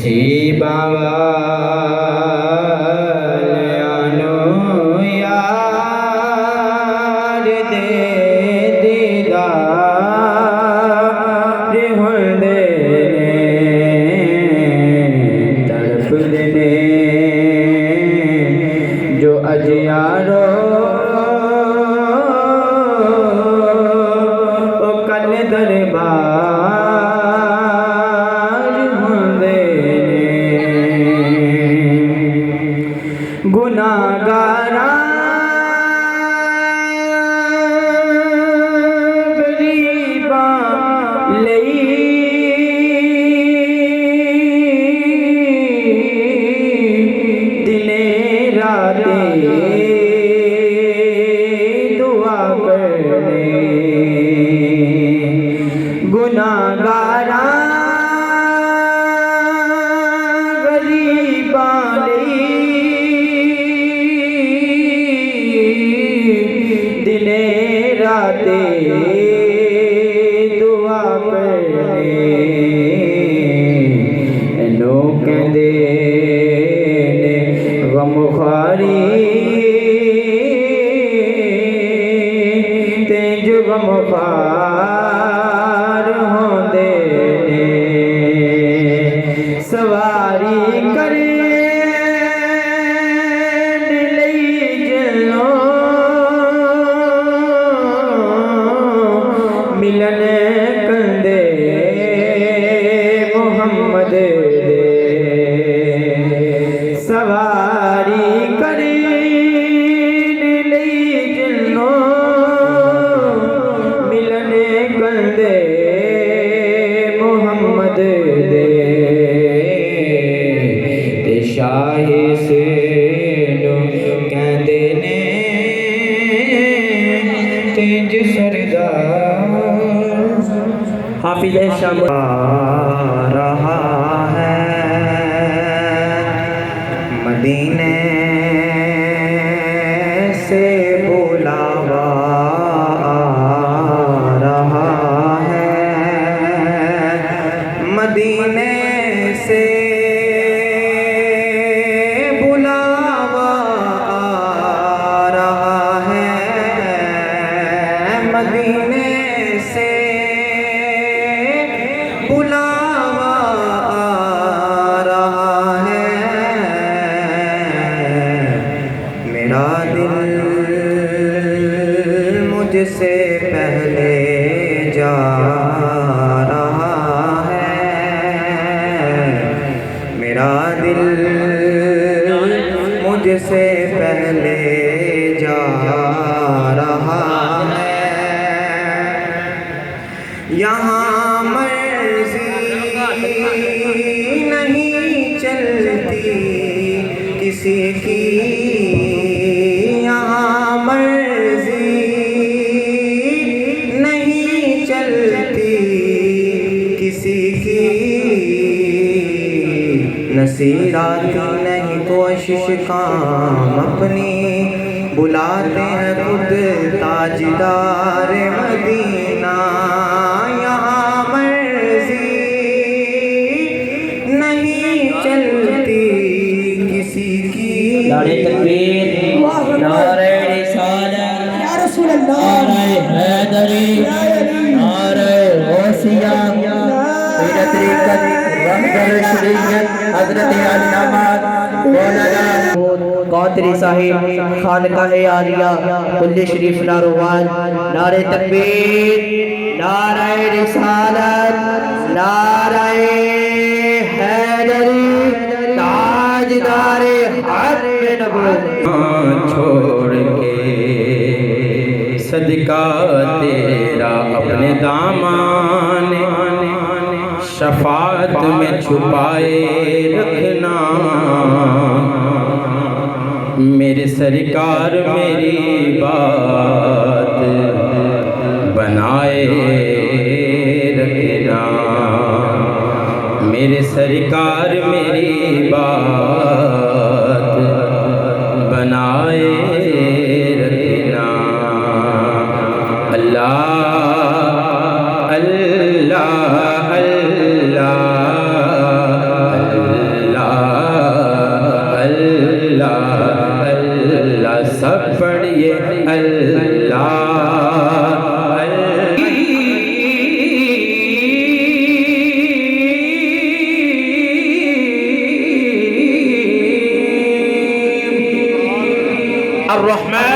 نصیبہ والیانو یار دے دیدار ہوندے تڑپ دے جو اج یارو کل دربار ہوندے گناہگاراں غریباں لئی دنے راتیں دعا کرنے گناہگاراں غریباں لئی دنے راتیں دعا کرنے اینو کہندے نے غم خواری تے جو غم خوار ہوندے نے سواری کرن لئی جلوں ملن کندے محمد دے سواری کرن لئی جلوں ملن کندے محمد دے تے شاہ سینو کہندے نے تینج سردار حافظ شام رہا ہے مدینے سے بلاوا رہا ہے مدینے سے بلاوا رہا ہے مدینے سے بلاوا رہا ہے میرا دل مجھ سے پہلے جا رہا ہے میرا دل مجھ سے پہلے جا رہا ہے یہاں مرضی نہیں چلتی کسی کی یہاں مرضی نہیں چلتی کسی کی نصیرات نہیں کوشش کام اپنی بلاتے ہیں خود تاجدار مدینہ یہاں مرضی نہیں چلتی کسی کی نعرہ تکبیر نعرہ رسالت یا رسول اللہ نعرہ حیدری نعرہ غوثیہ پیر طریقت رہبر شریعت حضرت علامہ مولانا قادری صاحب خانقاہ عالیہ کلی شریف ناروان نعرہ تکبیر نعرہ رسالت نعرہ حیدری تاجدار حق نبوت چھوڑ کے صدقہ تیرا اپنے دامان شفاعت میں چھپائے رکھنا میرے سرکار میری بات بنائے رکھنا میرے سرکار میری بات بنائے رکھنا اللہ اللہ اللہ الرحمن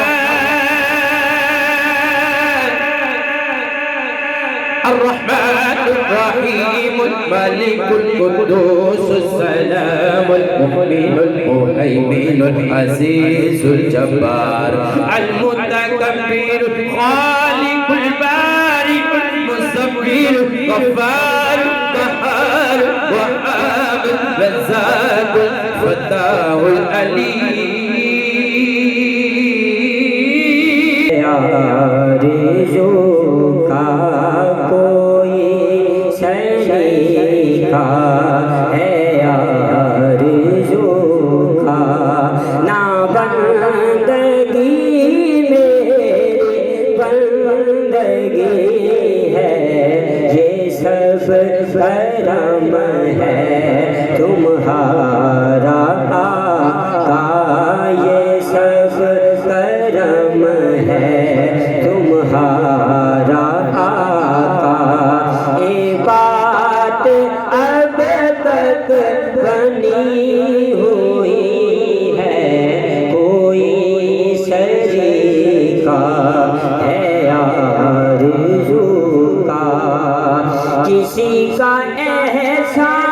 الرحيم الملك القدوس السلام المؤمن المهيمن العزيز الجبار المتكبر الخالق البارئ المصور الغفار القهار الوهاب الرزاق الفتاح العليم آرزو کا کوئی شریکا ہے آرزو کا نا بندگی میری بندگی ہے یہ سب کرم ہے تمہارا آقا یہ سب کرم ہے تمہارا آقا یہ بات اب تک بنی ہوئی ہے کوئی شریکا ہے آرزو کا کسی کا احسان